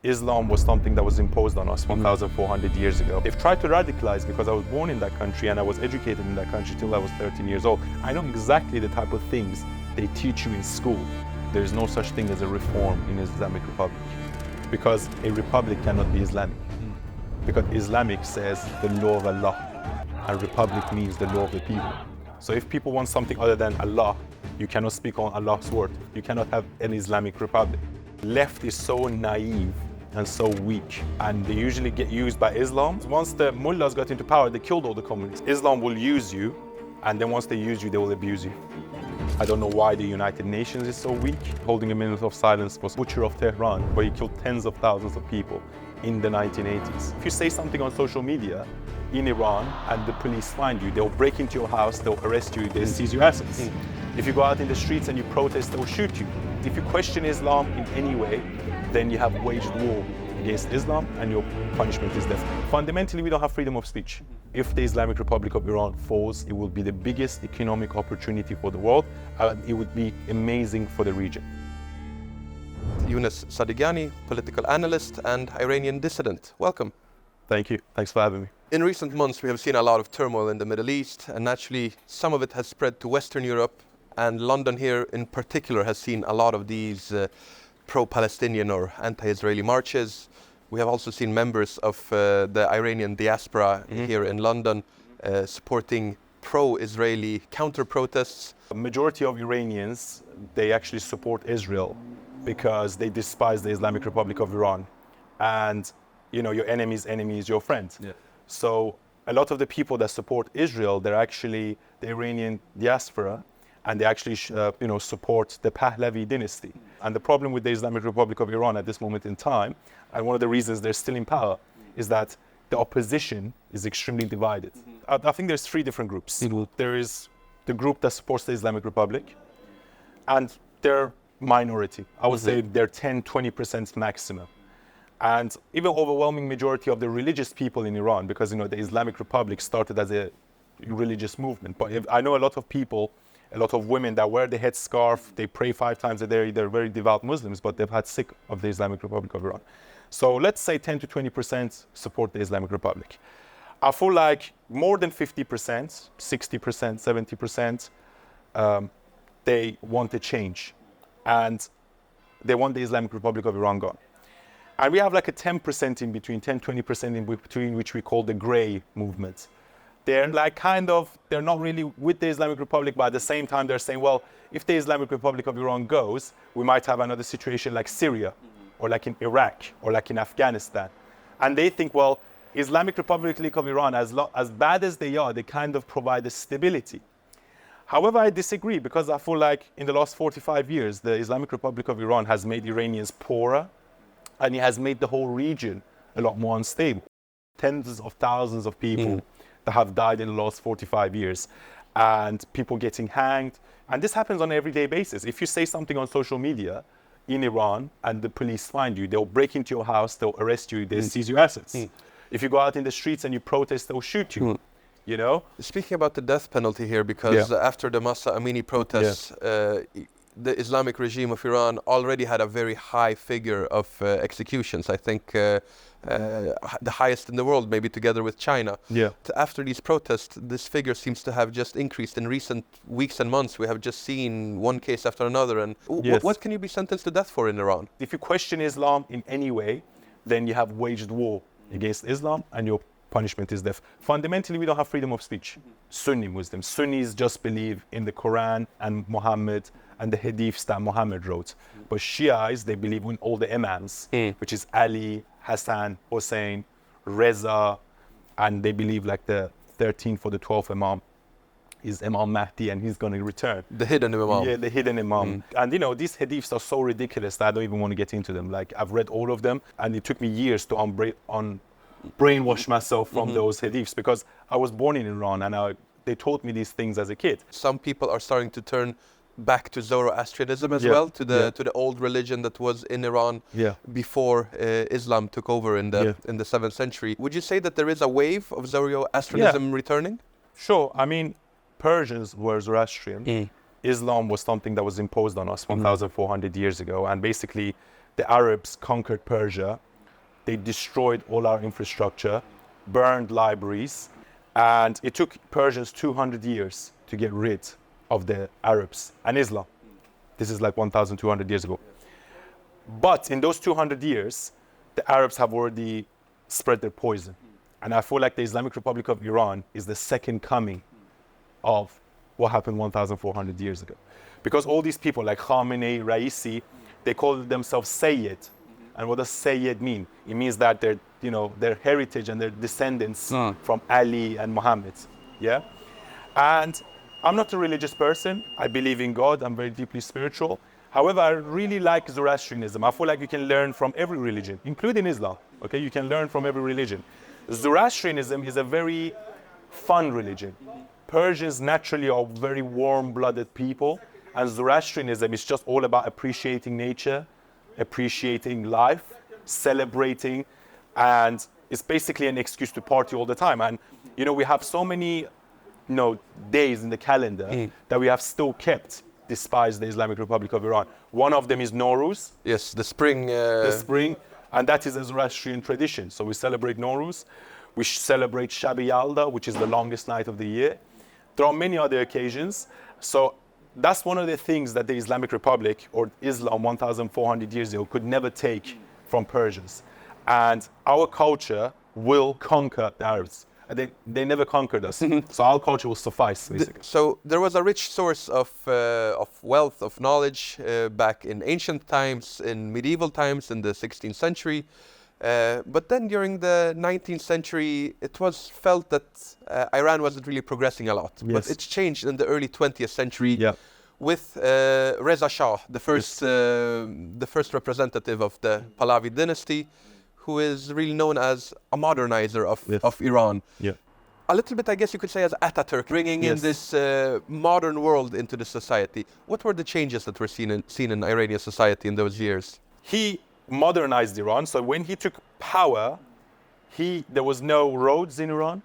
Islam was something that was imposed on us 1,400 years ago. They've tried to radicalize because I was born in that country and I was educated in that country till I was 13 years old. I know exactly the type of things they teach you in school. There is no such thing as a reform in Islamic Republic because a republic cannot be Islamic. Because Islamic says the law of Allah and republic means the law of the people. So if people want something other than Allah, you cannot speak on Allah's word. You cannot have an Islamic republic. Left is so naive and so weak, and they usually get used by Islam. Once the mullahs got into power, they killed all the communists. Islam will use you, and then once they use you, they will abuse you. I don't know why the United Nations is so weak. Holding a minute of silence for Butcher of Tehran, where he killed tens of thousands of people in the 1980s. If you say something on social media in Iran and the police find you, they'll break into your house, they'll arrest you, they'll seize your assets. If you go out in the streets and you protest, they'll shoot you. If you question Islam in any way, then you have waged war against Islam and your punishment is death. Fundamentally, we don't have freedom of speech. If the Islamic Republic of Iran falls, it will be the biggest economic opportunity for the world, and it would be amazing for the region. Younes Sadaghiani, political analyst and Iranian dissident. Welcome. Thank you. Thanks for having me. In recent months, we have seen a lot of turmoil in the Middle East, and naturally, some of it has spread to Western Europe, and London here in particular has seen a lot of these pro-Palestinian or anti-Israeli marches. We have also seen members of the Iranian diaspora here in London supporting pro-Israeli counter-protests. The majority of Iranians, they actually support Israel because they despise the Islamic Republic of Iran. And, you know, your enemy's enemy is your friend. Yeah. So a lot of the people that support Israel, they're actually the Iranian diaspora, and they actually support the Pahlavi dynasty. And the problem with the Islamic Republic of Iran at this moment in time, and one of the reasons they're still in power, is that the opposition is extremely divided. I think there's three different groups. There is the group that supports the Islamic Republic, and they're minority. I would say they're 10-20% maximum. And even overwhelming majority of the religious people in Iran, because the Islamic Republic started as a religious movement. But I know a lot of people, a lot of women that wear the headscarf, they pray 5 times a day, they're very devout Muslims, but they've had sick of the Islamic Republic of Iran. So let's say 10-20% support the Islamic Republic. I feel like more than 50%, 60%, 70%, they want a change. And they want the Islamic Republic of Iran gone. And we have like a 10% in between, 10-20% in between, which we call the gray movement. They're like they're not really with the Islamic Republic, but at the same time they're saying, well, if the Islamic Republic of Iran goes, we might have another situation like Syria, or like in Iraq, or like in Afghanistan. And they think, well, Islamic Republic of Iran, as bad as they are, they kind of provide a stability. However, I disagree, because I feel like in the last 45 years, the Islamic Republic of Iran has made Iranians poorer, and it has made the whole region a lot more unstable. Tens of thousands of people that have died in the last 45 years, and people getting hanged. And this happens on an everyday basis. If you say something on social media in Iran and the police find you, they'll break into your house, they'll arrest you, they'll seize your assets. If you go out in the streets and you protest, they'll shoot you. You know? Speaking about the death penalty here, because after the Mahsa Amini protests, the Islamic regime of Iran already had a very high figure of executions. I think the highest in the world, maybe together with China. After these protests, this figure seems to have just increased in recent weeks and months. We have just seen one case after another. And what can you be sentenced to death for in Iran? If you question Islam in any way, then you have waged war against Islam, and your punishment is death. Fundamentally, we don't have freedom of speech. Sunni Muslims. Sunnis just believe in the Quran and Muhammad and the hadiths that Muhammad wrote. But Shias, they believe in all the imams, which is Ali, Hassan, Hussein, Reza, and they believe like the 13th or the 12th imam is Imam Mahdi, and he's going to return. The hidden imam. Yeah, the hidden imam. And these hadiths are so ridiculous that I don't even want to get into them. Like, I've read all of them, and it took me years to brainwash myself from those hadiths, because I was born in Iran, and they taught me these things as a kid. Some people are starting to turn back to Zoroastrianism as well, to the old religion that was in Iran before Islam took over in the 7th century. Would you say that there is a wave of Zoroastrianism returning? Sure. I mean, Persians were Zoroastrian. Islam was something that was imposed on us 1,400 years ago, and basically the Arabs conquered Persia They destroyed all our infrastructure, burned libraries, and it took Persians 200 years to get rid of the Arabs and Islam. This is like 1,200 years ago. But in those 200 years, the Arabs have already spread their poison. And I feel like the Islamic Republic of Iran is the second coming of what happened 1,400 years ago. Because all these people like Khamenei, Raisi, they call themselves Sayyid. And what does Sayyid mean? It means that they're, their heritage and their descendants from Ali and Muhammad. Yeah? And I'm not a religious person. I believe in God. I'm very deeply spiritual. However, I really like Zoroastrianism. I feel like you can learn from every religion, including Islam. Okay, you can learn from every religion. Zoroastrianism is a very fun religion. Persians naturally are very warm-blooded people, and Zoroastrianism is just all about appreciating nature, appreciating life, celebrating, and it's basically an excuse to party all the time. And we have so many days in the calendar that we have still kept despite the Islamic Republic of Iran. One of them is Nowruz. Yes, the spring. The spring, and that is a Zoroastrian tradition. So we celebrate Nowruz. We celebrate Shab-e Yalda, which is the longest night of the year. There are many other occasions. So that's one of the things that the Islamic Republic or Islam 1,400 years ago could never take from Persians. And our culture will conquer the Arabs. They never conquered us, so our culture will suffice, basically. So there was a rich source of wealth, of knowledge back in ancient times, in medieval times, in the 16th century. But then during the 19th century, it was felt that Iran wasn't really progressing a lot. Yes. But it's changed in the early 20th century with Reza Shah, the first representative of the Pahlavi dynasty, who is really known as a modernizer of Iran. Yeah. A little bit, I guess you could say, as Ataturk, bringing in this modern world into the society. What were the changes that were seen in Iranian society in those years? He modernized Iran. So when he took power, there was no roads in Iran.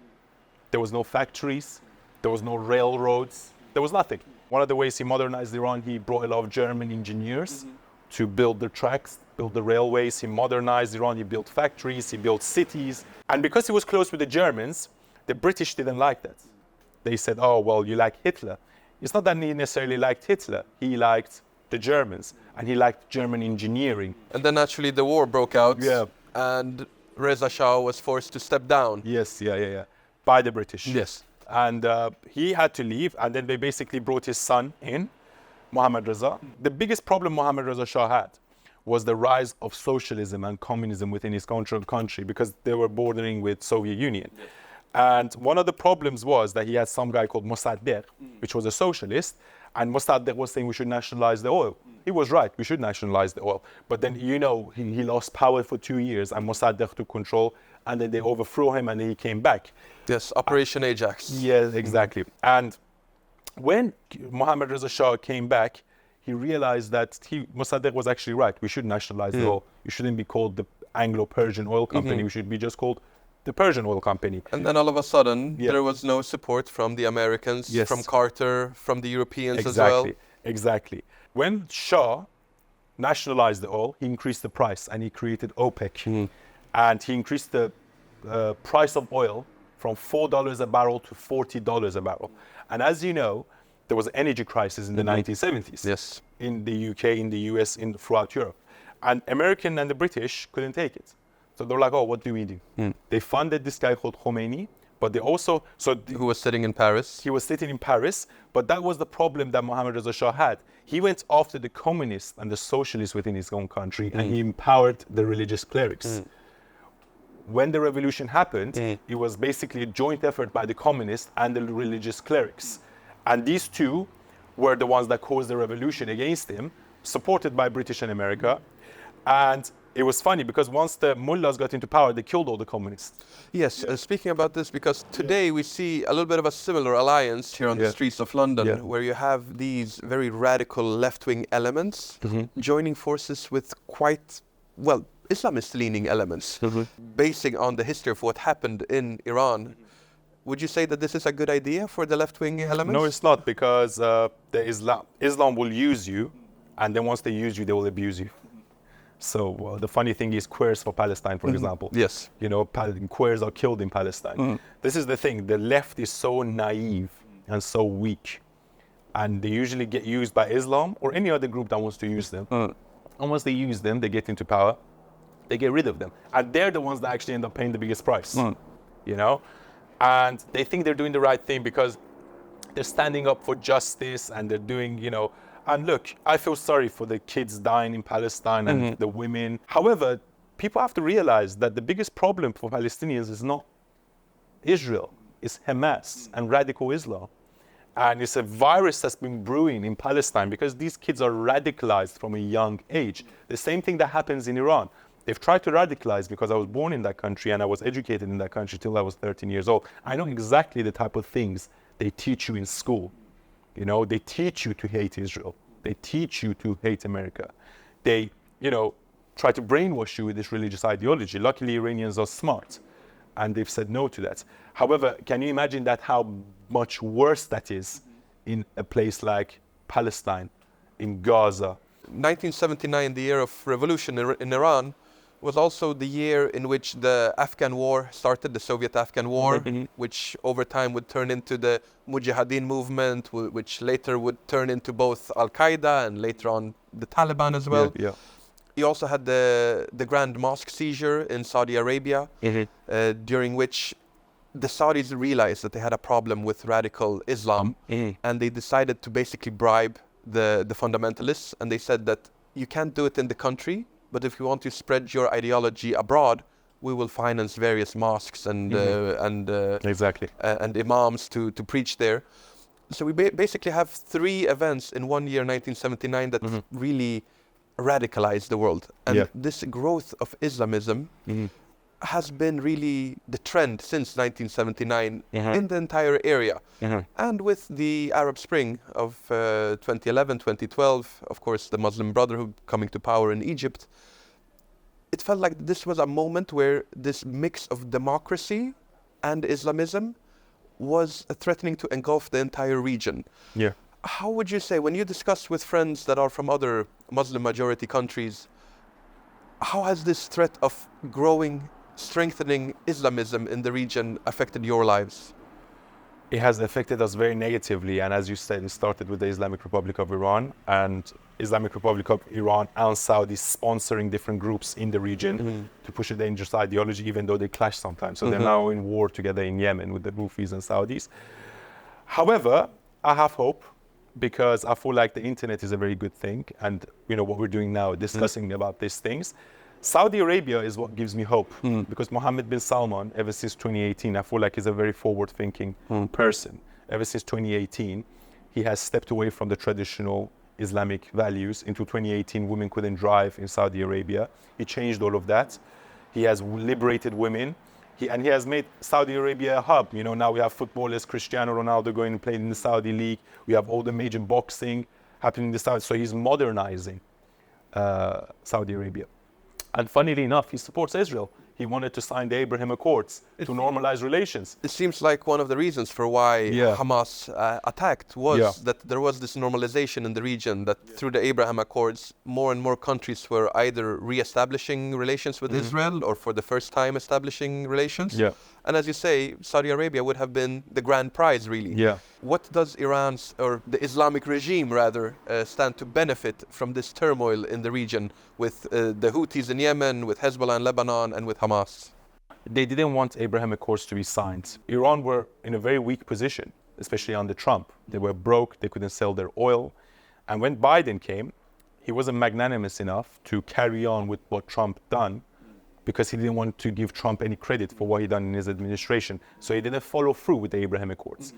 There was no factories. There was no railroads. There was nothing. One of the ways he modernized Iran, he brought a lot of German engineers to build the tracks, build the railways. He modernized Iran. He built factories. He built cities. And because he was close with the Germans, the British didn't like that. They said, oh, well, you like Hitler. It's not that he necessarily liked Hitler. He liked the Germans, and he liked German engineering. And then actually the war broke out, and Reza Shah was forced to step down. Yes, by the British. Yes. And he had to leave, and then they basically brought his son in, Mohammad Reza. The biggest problem Mohammad Reza Shah had was the rise of socialism and communism within his country because they were bordering with Soviet Union. Yes. And one of the problems was that he had some guy called Mossadegh, which was a socialist, and Mossadegh was saying we should nationalize the oil. He was right, we should nationalize the oil. But then, he lost power for 2 years, and Mossadegh took control, and then they overthrew him, and then he came back. Yes, Operation Ajax. Yes, exactly. And when Mohammad Reza Shah came back, he realized that Mossadegh was actually right. We should nationalize the oil. You shouldn't be called the Anglo-Persian Oil Company. We should be just called the Persian Oil Company. And then all of a sudden, there was no support from the Americans, from Carter, from the Europeans as well. Exactly. When Shah nationalized the oil, he increased the price and he created OPEC. And he increased the price of oil from $4 a barrel to $40 a barrel. And as you know, there was an energy crisis in the 1970s. Yes. In the UK, in the US, throughout Europe. And American and the British couldn't take it. So they were like, oh, what do we do? They funded this guy called Khomeini, but they also... Who was sitting in Paris? He was sitting in Paris, but that was the problem that Mohammad Reza Shah had. He went after the communists and the socialists within his own country, and he empowered the religious clerics. When the revolution happened, it was basically a joint effort by the communists and the religious clerics. And these two were the ones that caused the revolution against him, supported by British and America. And it was funny because once the mullahs got into power, they killed all the communists. Yes, speaking about this, because today we see a little bit of a similar alliance here on the streets of London, where you have these very radical left-wing elements joining forces with quite, Islamist-leaning elements, basing on the history of what happened in Iran. Would you say that this is a good idea for the left-wing elements? No, it's not, because Islam will use you, and then once they use you, they will abuse you. So the funny thing is queers for Palestine, for example. Yes. You know, queers are killed in Palestine. This is the thing. The left is so naive and so weak. And they usually get used by Islam or any other group that wants to use them. And once they use them, they get into power, they get rid of them. And they're the ones that actually end up paying the biggest price, you know? And they think they're doing the right thing because they're standing up for justice and they're doing, you know, and look, I feel sorry for the kids dying in Palestine and the women. However, people have to realize that the biggest problem for Palestinians is not Israel, it's Hamas and radical Islam. And it's a virus that's been brewing in Palestine because these kids are radicalized from a young age. The same thing that happens in Iran. They've tried to radicalize because I was born in that country and I was educated in that country till I was 13 years old. I know exactly the type of things they teach you in school. You know, they teach you to hate Israel. They teach you to hate America. They, you know, try to brainwash you with this religious ideology. Luckily, Iranians are smart and they've said no to that. However, can you imagine that how much worse that is in a place like Palestine, in Gaza? 1979, the year of revolution in Iran, was also the year in which the Afghan war started, the Soviet-Afghan war, which over time would turn into the Mujahideen movement, which later would turn into both Al-Qaeda and later on the Taliban as well. You also had the Grand Mosque seizure in Saudi Arabia, during which the Saudis realized that they had a problem with radical Islam, and they decided to basically bribe the fundamentalists, and they said that you can't do it in the country, but if you want to spread your ideology abroad, we will finance various mosques and and imams to preach there. So we basically have three events in one year, 1979, that really radicalized the world. And this growth of Islamism has been really the trend since 1979 in the entire area. And with the Arab Spring of 2011, 2012, of course, the Muslim Brotherhood coming to power in Egypt, it felt like this was a moment where this mix of democracy and Islamism was threatening to engulf the entire region. How would you say, when you discuss with friends that are from other Muslim majority countries, how has this threat of growing, strengthening Islamism in the region affected your lives? It has affected us very negatively, and as you said, it started with the Islamic Republic of Iran, and Islamic Republic of Iran and Saudis sponsoring different groups in the region to push a dangerous ideology, even though they clash sometimes. So they're now in war together in Yemen with the Houthis and Saudis. However, I have hope, because I feel like the internet is a very good thing, and you know what we're doing now, discussing about these things. Saudi Arabia is what gives me hope, because Mohammed bin Salman, ever since 2018, I feel like he's a very forward-thinking person. Ever since 2018, he has stepped away from the traditional Islamic values. Into 2018, women couldn't drive in Saudi Arabia. He changed all of that. He has liberated women. He has made Saudi Arabia a hub. You know, now we have footballers, Cristiano Ronaldo going and playing in the Saudi league. We have all the major boxing happening in the Saudi. So he's modernizing Saudi Arabia. And funnily enough, he supports Israel. He wanted to sign the Abraham Accords to normalize relations. It seems like one of the reasons for why Hamas attacked was that there was this normalization in the region, that through the Abraham Accords, more and more countries were either re-establishing relations with Israel or for the first time establishing relations. And as you say, Saudi Arabia would have been the grand prize, really. What does Iran's, or the Islamic regime rather, stand to benefit from this turmoil in the region with the Houthis in Yemen, with Hezbollah in Lebanon, and with Hamas? They didn't want Abraham Accords to be signed. Iran were in a very weak position, especially under Trump. They were broke, they couldn't sell their oil. And when Biden came, he wasn't magnanimous enough to carry on with what Trump done, because he didn't want to give Trump any credit for what he done in his administration. So he didn't follow through with the Abraham Accords.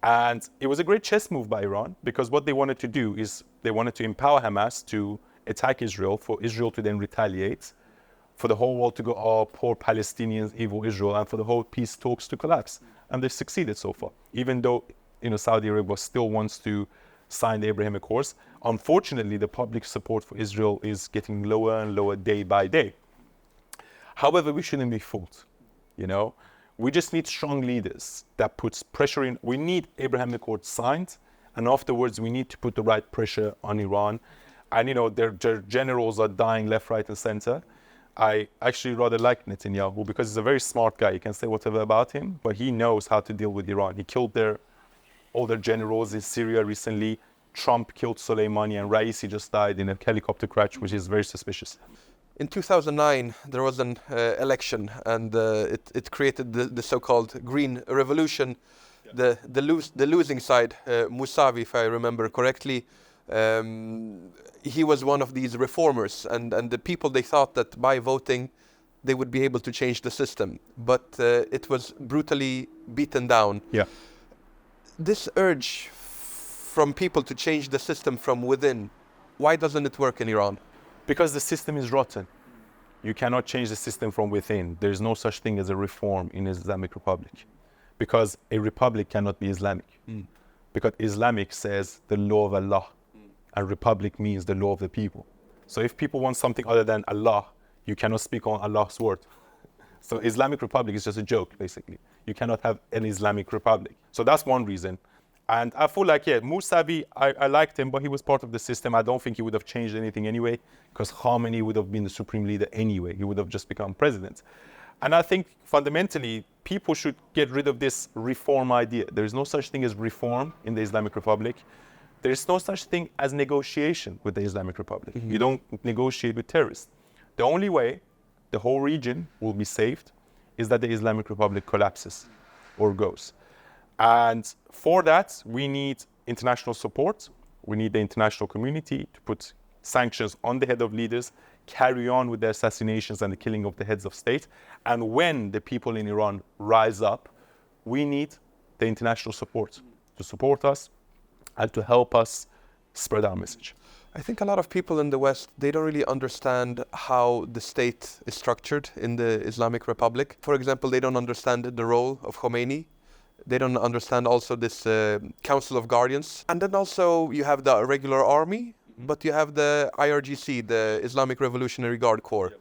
And it was a great chess move by Iran, because what they wanted to do is they wanted to empower Hamas to attack Israel, for Israel to then retaliate, for the whole world to go, oh, poor Palestinians, evil Israel, and for the whole peace talks to collapse. And they've succeeded so far, even though, you know, Saudi Arabia still wants to sign the Abraham Accords. Unfortunately, the public support for Israel is getting lower and lower day by day. However, we shouldn't be fooled, you know. We just need strong leaders that puts pressure in. We need Abraham Accords signed, and afterwards we need to put the right pressure on Iran. and their generals are dying left, right, and center. I actually rather like Netanyahu because he's a very smart guy. You can say whatever about him, but he knows how to deal with Iran. He killed all their generals in Syria recently. Trump killed Soleimani, and Raisi just died in a helicopter crash, which is very suspicious. In 2009, there was an election, and it created the so-called Green Revolution. Yeah. The losing side, Mousavi, if I remember correctly, he was one of these reformers, and the people, they thought that by voting they would be able to change the system, but it was brutally beaten down. Yeah. This urge from people to change the system from within, why doesn't it work in Iran? Because the system is rotten. You cannot change the system from within. There is no such thing as a reform in Islamic Republic, because a republic cannot be Islamic. Because Islamic says the law of Allah, and republic means the law of the people. So if people want something other than Allah, you cannot speak on Allah's word. So Islamic Republic is just a joke, basically. You cannot have an Islamic Republic. So that's one reason. And I feel like, Mousavi, I liked him, but he was part of the system. I don't think he would have changed anything anyway, because Khamenei would have been the supreme leader anyway. He would have just become president. And I think fundamentally, people should get rid of this reform idea. There is no such thing as reform in the Islamic Republic. There is no such thing as negotiation with the Islamic Republic. You don't negotiate with terrorists. The only way the whole region will be saved is that the Islamic Republic collapses or goes. And for that, we need international support. We need the international community to put sanctions on the head of leaders, carry on with the assassinations and the killing of the heads of state. And when the people in Iran rise up, we need the international support to support us and to help us spread our message. I think a lot of people in the West, they don't really understand how the state is structured in the Islamic Republic. For example, they don't understand the role of Khomeini. They don't understand also this Council of Guardians. And then also you have the regular army, but you have the IRGC, the Islamic Revolutionary Guard Corps. Yep.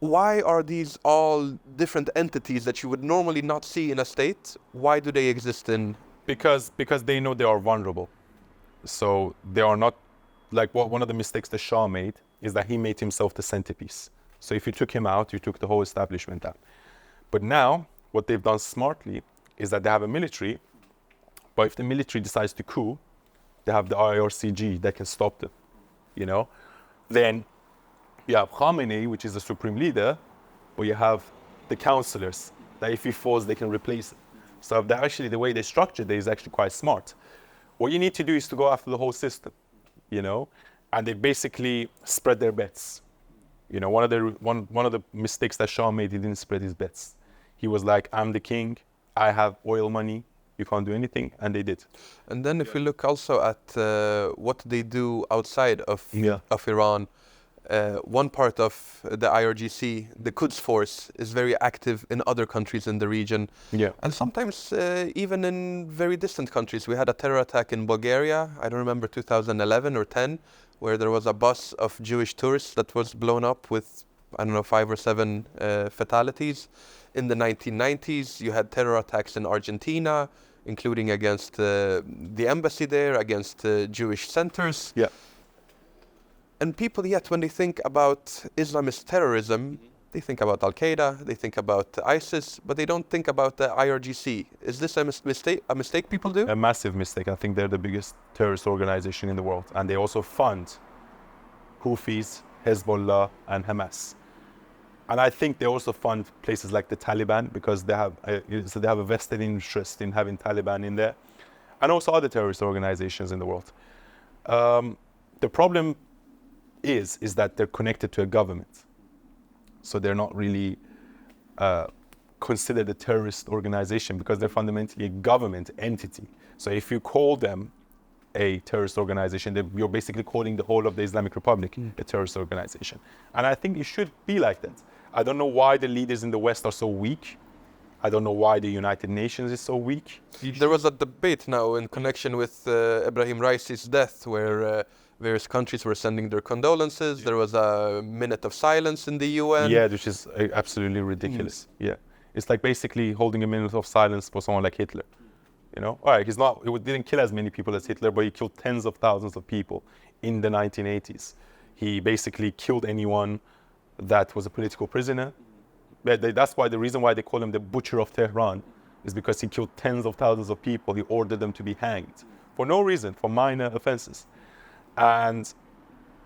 Why are these all different entities that you would normally not see in a state? Why do they exist in? Because they know they are vulnerable. So they are not, like one of the mistakes the Shah made is that he made himself the centerpiece. So if you took him out, you took the whole establishment out. But now, what they've done smartly is that they have a military, but if the military decides to coup, they have the IRCG that can stop them, Then you have Khamenei, which is the supreme leader, but you have the councillors that if he falls, they can replace him. So actually the way they structured it is actually quite smart. What you need to do is to go after the whole system, and they basically spread their bets. One of the mistakes that Shah made, he didn't spread his bets. He was like, I'm the king, I have oil money, you can't do anything, and they did. And then if we look also at what they do outside of Iran, one part of the IRGC, the Quds Force, is very active in other countries in the region. Yeah. And sometimes even in very distant countries. We had a terror attack in Bulgaria, I don't remember, 2011 or 10, where there was a bus of Jewish tourists that was blown up with, 5 or 7 fatalities. In the 1990s, you had terror attacks in Argentina, including against the embassy there, against Jewish centers. Yeah. And people, yet, when they think about Islamist terrorism, they think about Al-Qaeda, they think about ISIS, but they don't think about the IRGC. Is this a mistake people do? A massive mistake. I think they're the biggest terrorist organization in the world. And they also fund Houthis, Hezbollah, and Hamas. And I think they also fund places like the Taliban because they have a vested interest in having Taliban in there. And also other terrorist organizations in the world. The problem is that they're connected to a government. So they're not really considered a terrorist organization because they're fundamentally a government entity. So if you call them a terrorist organization, you're basically calling the whole of the Islamic Republic a terrorist organization. And I think it should be like that. I don't know why the leaders in the West are so weak. I don't know why the United Nations is so weak. There was a debate now in connection with Ebrahim Raisi's death where various countries were sending their condolences. There was a minute of silence in the UN. Yeah, which is absolutely ridiculous. Yeah, it's like basically holding a minute of silence for someone like Hitler. All right, he didn't kill as many people as Hitler, but he killed tens of thousands of people in the 1980s. He basically killed anyone that was a political prisoner. That's why the reason why they call him the butcher of Tehran is because he killed tens of thousands of people. He ordered them to be hanged for no reason, for minor offenses. And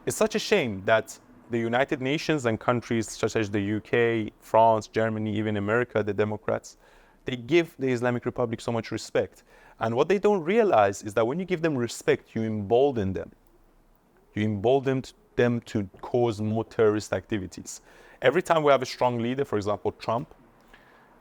it's such a shame that the United Nations and countries such as the UK, France, Germany, even America, the Democrats, they give the Islamic Republic so much respect. And what they don't realize is that when you give them respect, you embolden them. You embolden them to cause more terrorist activities. Every time we have a strong leader, for example, Trump,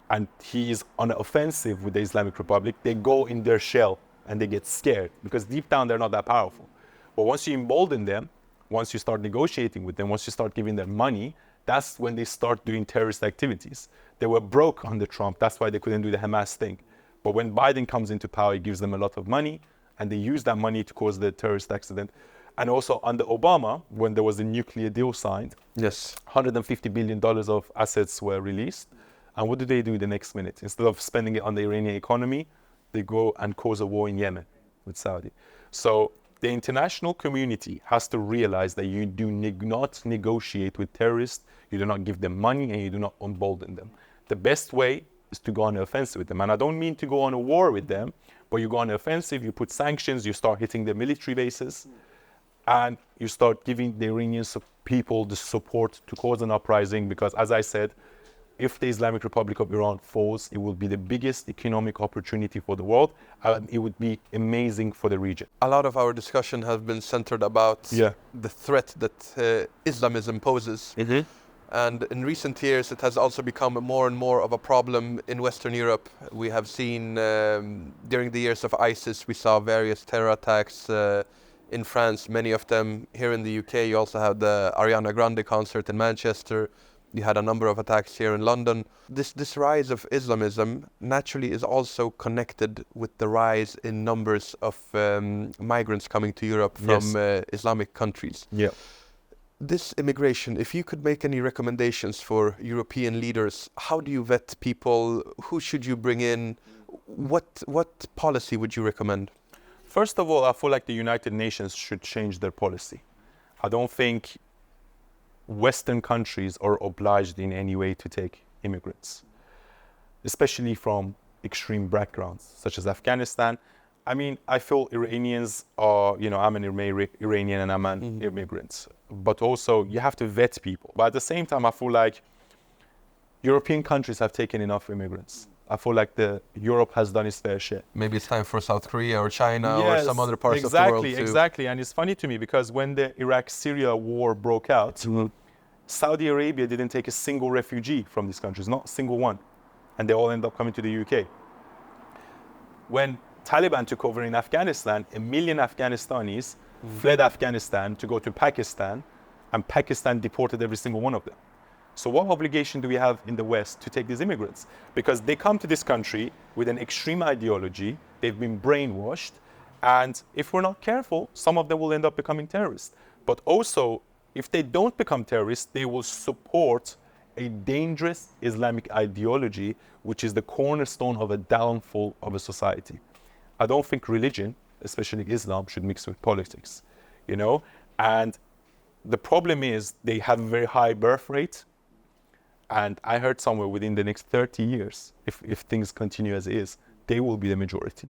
and he is on an offensive with the Islamic Republic, they go in their shell and they get scared because deep down they're not that powerful. But once you embolden them, once you start negotiating with them, once you start giving them money, that's when they start doing terrorist activities. They were broke under Trump. That's why they couldn't do the Hamas thing. But when Biden comes into power, he gives them a lot of money, and they use that money to cause the terrorist accident. And also under Obama, when there was a nuclear deal signed, yes, $150 billion of assets were released. And what do they do the next minute? Instead of spending it on the Iranian economy, they go and cause a war in Yemen with Saudi. So the international community has to realize that you do not negotiate with terrorists, you do not give them money, and you do not embolden them. The best way is to go on an offensive with them. And I don't mean to go on a war with them, but you go on an offensive, you put sanctions, you start hitting their military bases, and you start giving the Iranian people the support to cause an uprising, because as I said, if the Islamic Republic of Iran falls, it will be the biggest economic opportunity for the world, and it would be amazing for the region. A lot of our discussion has been centered about the threat that Islamism poses. Mm-hmm. And in recent years, it has also become more and more of a problem in Western Europe. We have seen, during the years of ISIS, we saw various terror attacks in France, many of them here in the UK. You also had the Ariana Grande concert in Manchester. You had a number of attacks here in London. This rise of Islamism naturally is also connected with the rise in numbers of migrants coming to Europe from Islamic countries. Yeah. This immigration, if you could make any recommendations for European leaders, how do you vet people? Who should you bring in? What policy would you recommend? First of all, I feel like the United Nations should change their policy. I don't think Western countries are obliged in any way to take immigrants, especially from extreme backgrounds, such as Afghanistan. I mean, I feel Iranians are, I'm an Iranian and I'm an immigrant, but also you have to vet people. But at the same time, I feel like European countries have taken enough immigrants. I feel like Europe has done its fair share. Maybe it's time for South Korea or China or some other parts of the world too. Exactly. And it's funny to me because when the Iraq-Syria war broke out, Saudi Arabia didn't take a single refugee from these countries, not a single one. And they all ended up coming to the UK. When Taliban took over in Afghanistan, 1 million Afghanistanis fled Afghanistan to go to Pakistan, and Pakistan deported every single one of them. So what obligation do we have in the West to take these immigrants? Because they come to this country with an extreme ideology, they've been brainwashed, and if we're not careful, some of them will end up becoming terrorists. But also, if they don't become terrorists, they will support a dangerous Islamic ideology, which is the cornerstone of a downfall of a society. I don't think religion, especially Islam, should mix with politics, And the problem is they have a very high birth rate. And I heard somewhere within the next 30 years, if things continue as is, they will be the majority.